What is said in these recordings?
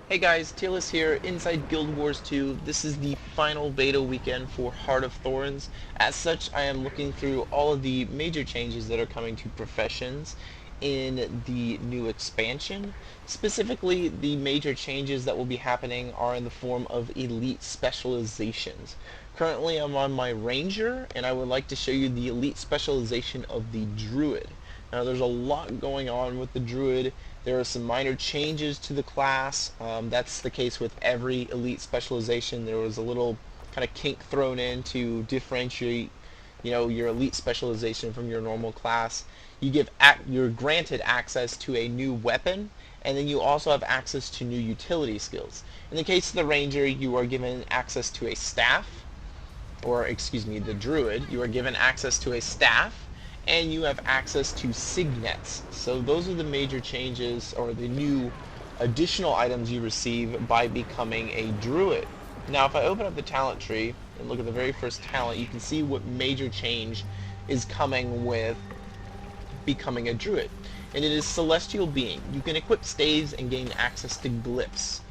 Hey guys, Taylor here, inside Guild Wars 2. This is the final beta weekend for Heart of Thorns. As such, I am looking through all of the major changes that are coming to professions in the new expansion. Specifically, the major changes that will be happening are in the form of elite specializations. Currently, I'm on my Ranger, and I would like to show you the elite specialization of the Druid. Now there's a lot going on with the Druid. There are some minor changes to the class. That's the case with every elite specialization. There was a little kind of kink thrown in to differentiate, your elite specialization from your normal class. You're granted access to a new weapon, and then you also have access to new utility skills. In the case of the Ranger, you are given access to a staff, or excuse me, the Druid. You are given access to a staff, and you have access to signets. So those are the major changes, or the new additional items you receive by becoming a Druid. Now if I open up the talent tree and look at the very first talent, you can see what major change is coming with becoming a Druid. And it is Celestial Being. You can equip staves and gain access to glyphs.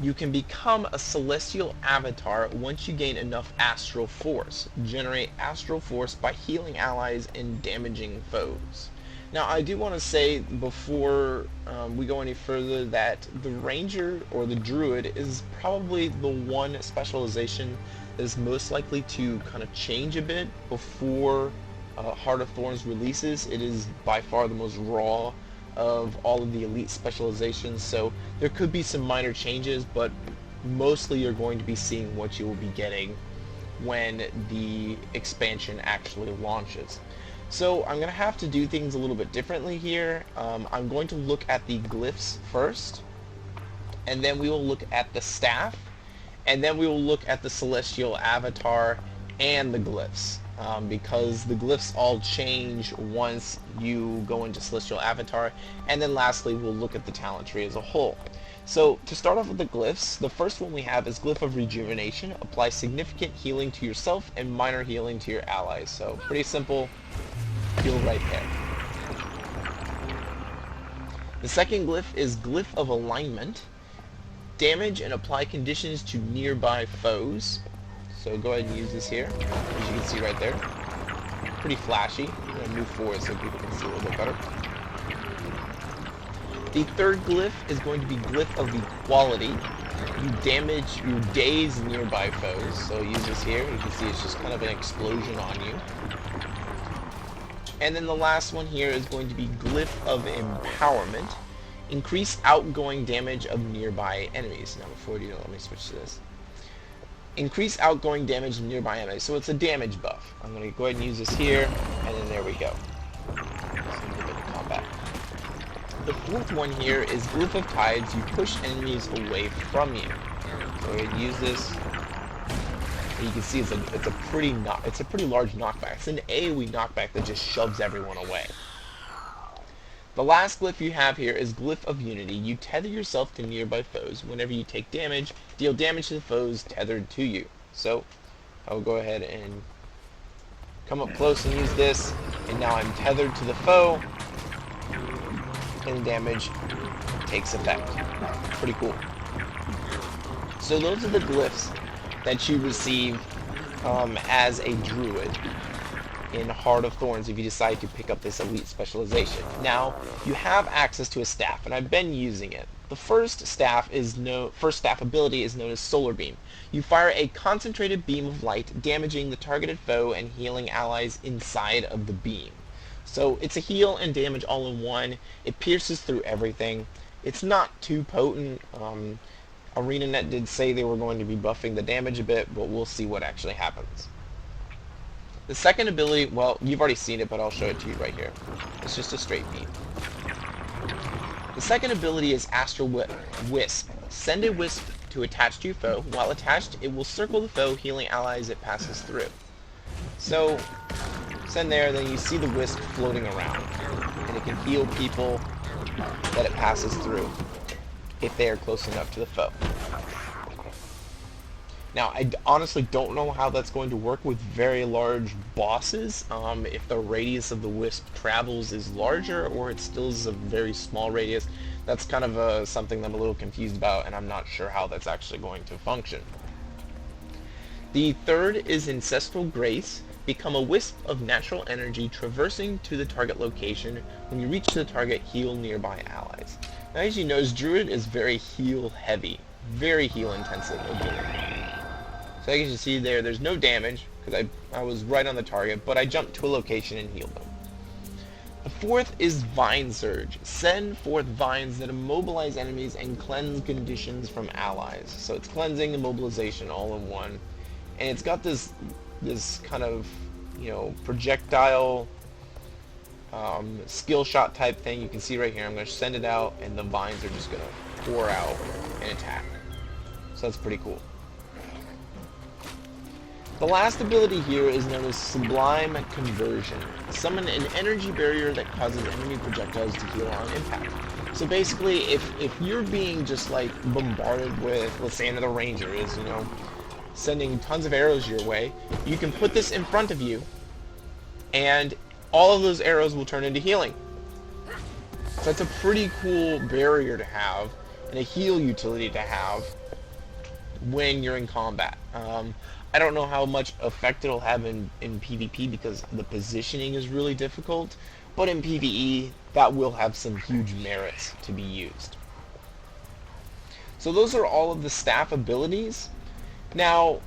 You can become a celestial avatar once you gain enough astral force. Generate astral force by healing allies and damaging foes. Now I do want to say before we go any further that the Ranger or the Druid is probably the one specialization that is most likely to kind of change a bit before Heart of Thorns releases. It is by far the most raw of all of the elite specializations, so there could be some minor changes, but mostly you're going to be seeing what you will be getting when the expansion actually launches. So I'm going to have to do things a little bit differently here. I'm going to look at the glyphs first, and then we will look at the staff, and then we will look at the celestial avatar and the glyphs. Because the glyphs all change once you go into Celestial Avatar, and then lastly we'll look at the talent tree as a whole. So to start off with the glyphs, the first one we have is Glyph of Rejuvenation. Apply significant healing to yourself and minor healing to your allies. So pretty simple, heal right there. The second glyph is Glyph of Alignment. Damage and apply conditions to nearby foes. So go ahead and use this here, as you can see right there. Pretty flashy. I'm going to move forward so people can see a little bit better. The third glyph is going to be Glyph of Equality. You daze nearby foes. So use this here. You can see it's just kind of an explosion on you. And then the last one here is going to be Glyph of Empowerment. Increase outgoing damage of nearby enemies. Now before we do that, let me switch to this. Increase outgoing damage of nearby enemies. So it's a damage buff. I'm going to go ahead and use this here, and then there we go. Let's move into combat. The fourth one here is Glyph of Tides. You push enemies away from you. So go ahead and use this. And you can see it's a pretty large knockback. It's an AoE knockback that just shoves everyone away. The last glyph you have here is Glyph of Unity. You tether yourself to nearby foes. Whenever you take damage, deal damage to the foes tethered to you. So, I'll go ahead and come up close and use this, and now I'm tethered to the foe, and damage takes effect. Pretty cool. So those are the glyphs that you receive as a Druid in Heart of Thorns if you decide to pick up this elite specialization. Now, you have access to a staff, and I've been using it. The first staff ability is known as Solar Beam. You fire a concentrated beam of light, damaging the targeted foe and healing allies inside of the beam. So it's a heal and damage all in one. It pierces through everything. It's not too potent. ArenaNet did say they were going to be buffing the damage a bit, but we'll see what actually happens. The second ability, well, you've already seen it, but I'll show it to you right here. It's just a straight beam. The second ability is Astral Wisp. Send a wisp to attach to your foe. While attached, it will circle the foe, healing allies it passes through. So, send there, then you see the wisp floating around. And it can heal people that it passes through if they are close enough to the foe. Now, I honestly don't know how that's going to work with very large bosses, if the radius of the wisp travels is larger or it still is a very small radius. That's kind of something that I'm a little confused about, and I'm not sure how that's actually going to function. The third is Ancestral Grace. Become a wisp of natural energy traversing to the target location. When you reach the target, heal nearby allies. Now, as you notice, Druid is very heal heavy, very heal intensive ability. So as you can see there's no damage, because I was right on the target, but I jumped to a location and healed them. The fourth is Vine Surge. Send forth vines that immobilize enemies and cleanse conditions from allies. So it's cleansing and immobilization all in one. And it's got this kind of, projectile skill shot type thing. You can see right here, I'm going to send it out, and the vines are just going to pour out and attack. So that's pretty cool. The last ability here is known as Sublime Conversion. Summon an energy barrier that causes enemy projectiles to heal on impact. So basically, if you're being just like bombarded with, let's say another ranger is, sending tons of arrows your way, you can put this in front of you, and all of those arrows will turn into healing. So that's a pretty cool barrier to have, and a heal utility to have when you're in combat. I don't know how much effect it'll have in PvP because the positioning is really difficult, but in PvE, that will have some huge merits to be used. So those are all of the staff abilities. Now,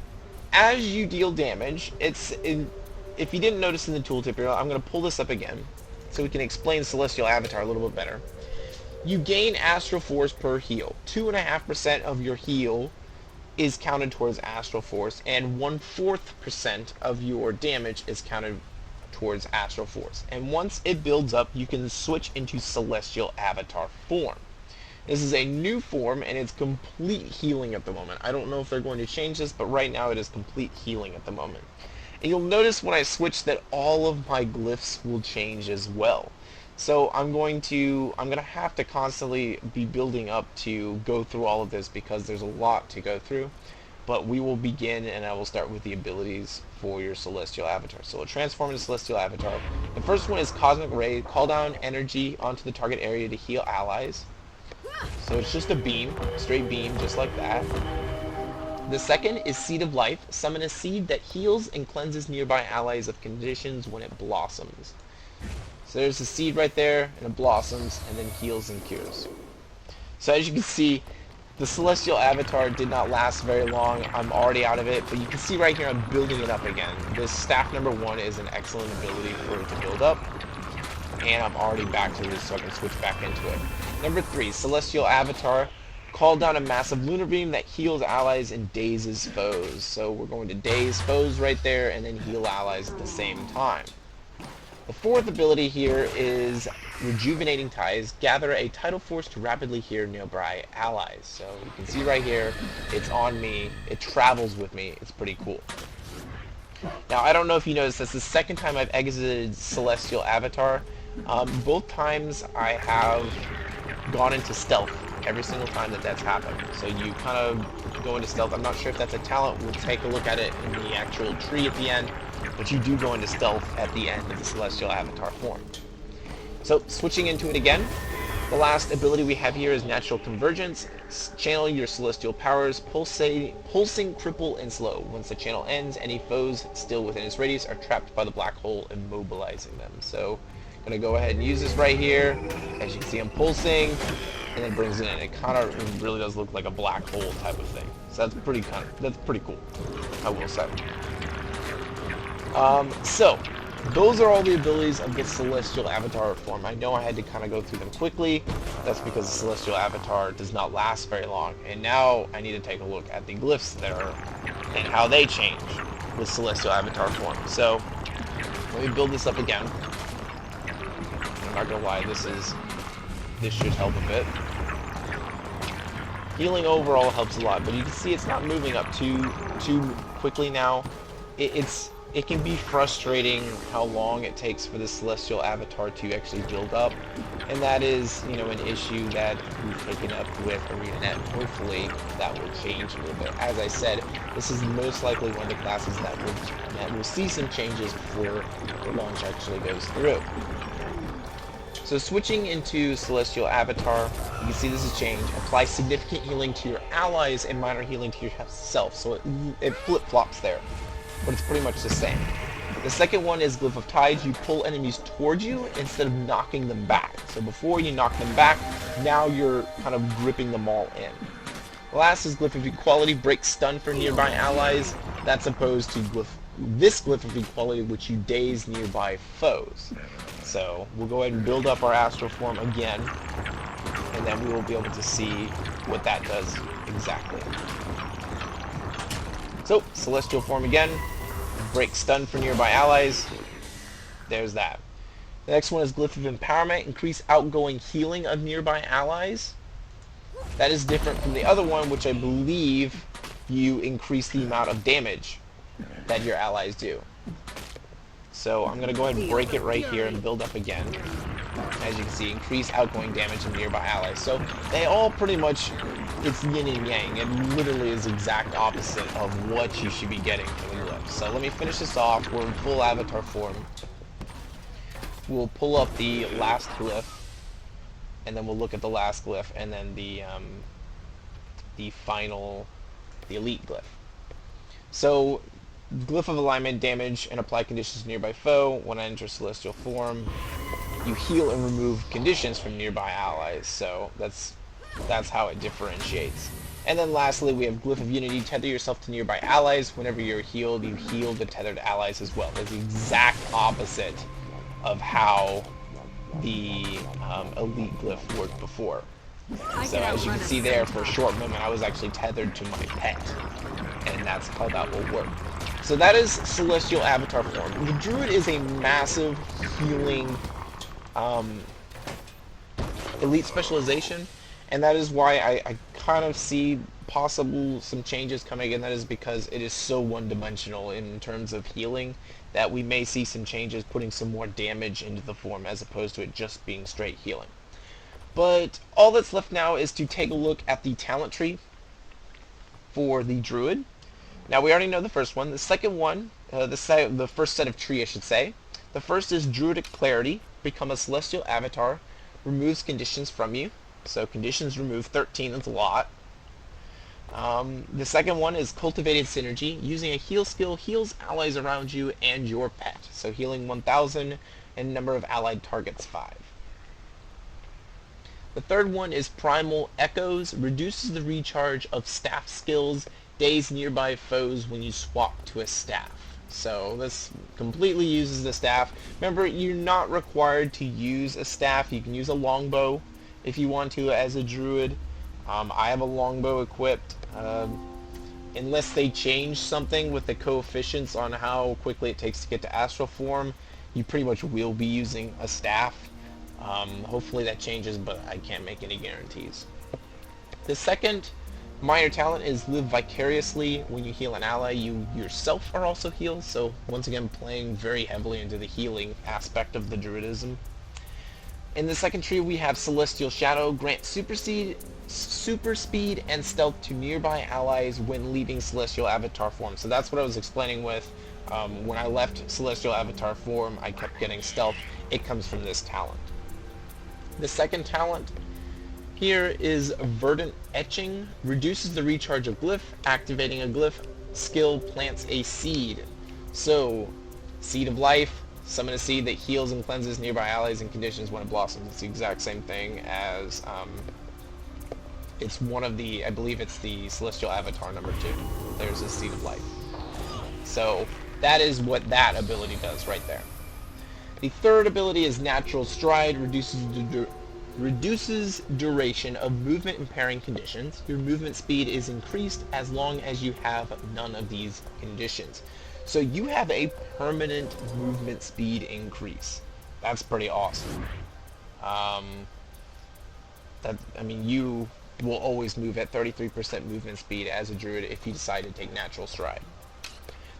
as you deal damage, if you didn't notice in the tooltip here, I'm going to pull this up again so we can explain Celestial Avatar a little bit better. You gain Astral Force per heal. 2.5% of your heal is counted towards Astral Force, and 1/4% of your damage is counted towards Astral Force. And once it builds up, you can switch into Celestial Avatar form. This is a new form, and it's complete healing at the moment. I don't know if they're going to change this, but right now it is complete healing at the moment. And you'll notice when I switch that all of my glyphs will change as well. So I'm gonna have to constantly be building up to go through all of this because there's a lot to go through. But we will begin, and I will start with the abilities for your Celestial Avatar. So we'll transform into Celestial Avatar. The first one is Cosmic Ray. Call down energy onto the target area to heal allies. So it's just a beam, straight beam, just like that. The second is Seed of Life. Summon a seed that heals and cleanses nearby allies of conditions when it blossoms. So there's a seed right there, and it blossoms, and then heals and cures. So as you can see, the Celestial Avatar did not last very long. I'm already out of it, but you can see right here I'm building it up again. This staff number 1 is an excellent ability for it to build up, and I'm already back to this so I can switch back into it. Number 3, Celestial Avatar. Call down a massive lunar beam that heals allies and dazes foes. So we're going to daze foes right there and then heal allies at the same time. The fourth ability here is Rejuvenating Ties. Gather a tidal force to rapidly heal nearby allies. So you can see right here, it's on me, it travels with me, it's pretty cool. Now I don't know if you noticed, that's the second time I've exited Celestial Avatar. Both times I have gone into stealth every single time that's happened. So you kind of go into stealth. I'm not sure if that's a talent. We'll take a look at it in the actual tree at the end, but you do go into stealth at the end of the Celestial Avatar form. So switching into it again, the last ability we have here is Natural Convergence. Channel your celestial powers, pulsing, cripple, and slow. Once the channel ends, any foes still within its radius are trapped by the black hole, immobilizing them. So I'm going to go ahead and use this right here. As you can see, I'm pulsing, and then brings it in. It kind of really does look like a black hole type of thing. So that's pretty cool, I will say. So those are all the abilities of the Celestial Avatar form. I know I had to kind of go through them quickly. That's because the Celestial Avatar does not last very long. And now I need to take a look at the glyphs there and how they change with Celestial Avatar form. So let me build this up again. I'm not gonna lie, this should help a bit. Healing overall helps a lot, but you can see it's not moving up too quickly now. It can be frustrating how long it takes for the Celestial Avatar to actually build up, and that is, an issue that we've taken up with ArenaNet. Hopefully that will change a little bit. As I said, this is most likely one of the classes that will see some changes before the launch actually goes through. So switching into Celestial Avatar, you can see this has changed. Apply significant healing to your allies and minor healing to yourself. So it flip-flops there, but it's pretty much the same. The second one is Glyph of Tides. You pull enemies towards you instead of knocking them back. So before you knock them back, now you're kind of gripping them all in. Last is Glyph of Equality. Break stun for nearby allies. That's opposed to this Glyph of Equality, which you daze nearby foes. So we'll go ahead and build up our Astral Form again, and then we will be able to see what that does exactly. So, Celestial Form again. Break stun for nearby allies. There's that. The next one is Glyph of Empowerment. Increase outgoing healing of nearby allies. That is different from the other one, which I believe you increase the amount of damage that your allies do. So I'm going to go ahead and break it right here and build up again. As you can see, increase outgoing damage of nearby allies. So they all pretty much, it's yin and yang. It literally is exact opposite of what you should be getting from the glyph. So let me finish this off. We're in full avatar form. We'll pull up the last glyph, and then we'll look at the last glyph, and then the elite glyph. So Glyph of Alignment, damage and apply conditions to nearby foe. When I enter Celestial Form, you heal and remove conditions from nearby allies. So that's how it differentiates. And then lastly, we have Glyph of Unity. Tether yourself to nearby allies. Whenever you're healed, you heal the tethered allies as well. That's the exact opposite of how the elite glyph worked before. So as you can see there, for a short moment, I was actually tethered to my pet, and that's how that will work. So that is Celestial Avatar form. The Druid is a massive healing elite specialization, and that is why I kind of see possible some changes coming, and that is because it is so one-dimensional in terms of healing that we may see some changes putting some more damage into the form as opposed to it just being straight healing. But all that's left now is to take a look at the talent tree for the Druid. Now we already know the first one. The second one, the first set of tree I should say. The first is Druidic Clarity. Become a Celestial Avatar. Removes conditions from you. So conditions remove 13, that's a lot. The second one is Cultivated Synergy. Using a heal skill, heals allies around you and your pet. So healing 1,000 and number of allied targets 5. The third one is Primal Echoes. Reduces the recharge of staff skills. Daze nearby foes when you swap to a staff. So this completely uses the staff. Remember, you're not required to use a staff. You can use a longbow if you want to as a druid. I have a longbow equipped. Unless they change something with the coefficients on how quickly it takes to get to astral form, you pretty much will be using a staff. Hopefully that changes, but I can't make any guarantees. The second minor talent is Live Vicariously. When you heal an ally, you yourself are also healed, so once again playing very heavily into the healing aspect of the druidism. In the second tree we have Celestial Shadow. Grant super speed and stealth to nearby allies when leaving Celestial Avatar form. So that's what I was explaining with when I left Celestial Avatar form, I kept getting stealth. It comes from this talent. The second talent here is Verdant Etching. Reduces the recharge of glyph. Activating a glyph skill plants a seed. So, Seed of Life. Summon a seed that heals and cleanses nearby allies and conditions when it blossoms. It's the exact same thing as it's one of the, I believe it's the Celestial Avatar number 2. There's a Seed of Life. So that is what that ability does right there. The third ability is Natural Stride. Reduces duration of movement impairing conditions. Your movement speed is increased as long as you have none of these conditions. So you have a permanent movement speed increase. That's pretty awesome. You will always move at 33% movement speed as a druid if you decide to take Natural Stride.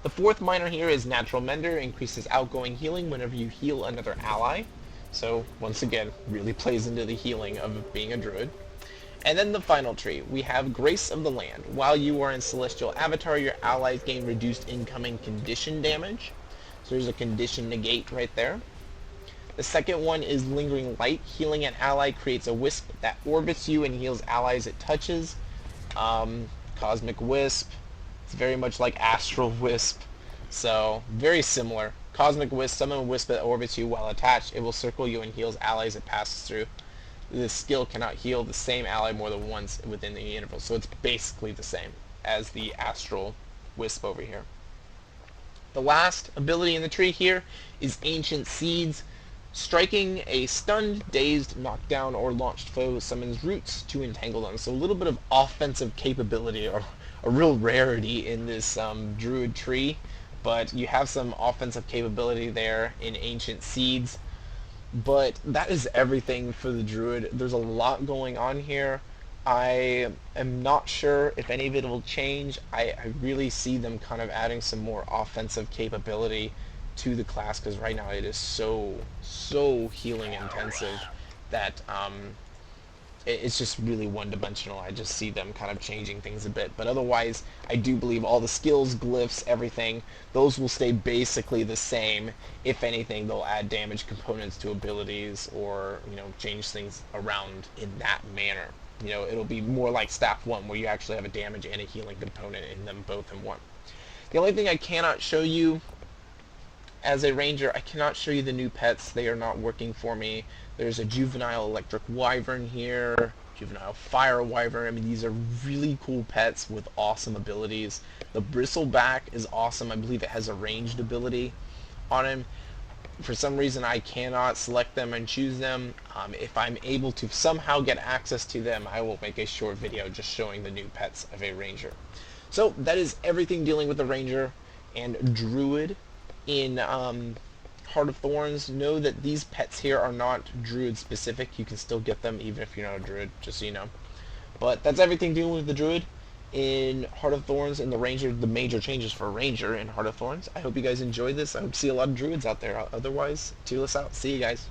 The fourth minor here is Natural Mender. Increases outgoing healing whenever you heal another ally. So, once again, really plays into the healing of being a druid. And then the final tree, we have Grace of the Land. While you are in Celestial Avatar, your allies gain reduced incoming condition damage. So there's a condition negate right there. The second one is Lingering Light. Healing an ally creates a wisp that orbits you and heals allies it touches. Cosmic Wisp. It's very much like Astral Wisp. So, very similar. Cosmic Wisp, summon a wisp that orbits you while attached. It will circle you and heals allies it passes through. This skill cannot heal the same ally more than once within the interval. So it's basically the same as the Astral Wisp over here. The last ability in the tree here is Ancient Seeds. Striking a stunned, dazed, knocked down, or launched foe summons roots to entangle them. So a little bit of offensive capability, or a real rarity in this Druid tree. But you have some offensive capability there in Ancient Seeds. But that is everything for the Druid. There's a lot going on here. I am not sure if any of it will change. I really see them kind of adding some more offensive capability to the class, because right now it is so healing intensive that it's just really one-dimensional. I just see them kind of changing things a bit. But otherwise, I do believe all the skills, glyphs, everything, those will stay basically the same. If anything, they'll add damage components to abilities, or, change things around in that manner. It'll be more like Staff 1, where you actually have a damage and a healing component in them both in one. The only thing I cannot show you as a ranger, I cannot show you the new pets. They are not working for me. There's a juvenile electric wyvern here, juvenile fire wyvern. I mean, these are really cool pets with awesome abilities. The bristleback is awesome. I believe it has a ranged ability on him. For some reason, I cannot select them and choose them. If I'm able to somehow get access to them, I will make a short video just showing the new pets of a ranger. So that is everything dealing with the ranger and druid in Heart of Thorns. Know that these pets here are not druid specific. You can still get them even if you're not a druid, just so you know. But that's everything dealing with the druid in Heart of Thorns, and the ranger, the major changes for ranger in Heart of Thorns. I hope you guys enjoyed this. I hope to see a lot of druids out there. Otherwise, Teal us out. See you guys.